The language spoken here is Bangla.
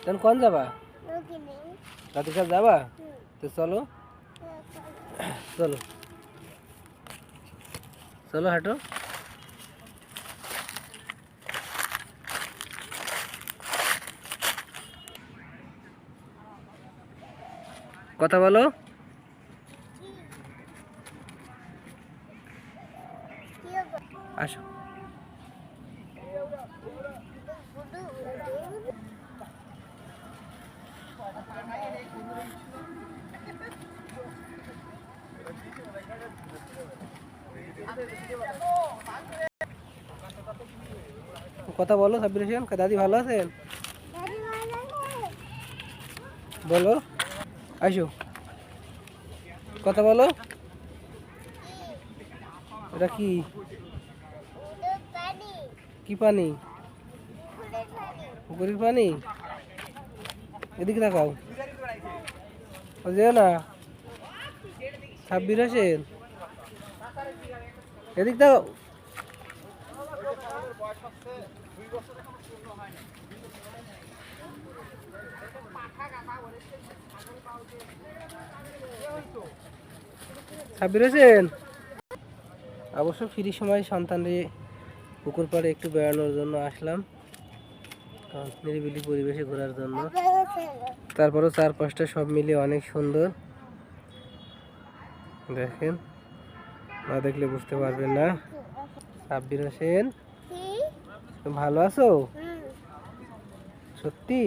তুমি কোন যাবা? দাদুর কাছে যাবা? তো চলো চলো চলো হাঁটো। কথা বলো। আসো। কথা বলো সাব্বির হোসেন, দাদি ভালো আছেন? বলো। আসো, কথা বলো। এটা কি? কি পানি? পুকুরের পানি। এদিকে তাকাও, যেও না। সাব্বির হোসেন এদিক দাও। সাব্বির হোসেন অবশ্য ফ্রি সময় সন্তানরে পুকুর পাড়ে একটু বেড়ানোর জন্য আসলাম, নিরিবিলি পরিবেশে ঘোরার জন্য। তারপরেও চারপাশটা সব মিলিয়ে অনেক সুন্দর। দেখেন, না দেখলে বুঝতে পারবেন না। সাব্বির হোসেন ভালো আছো? সত্যি?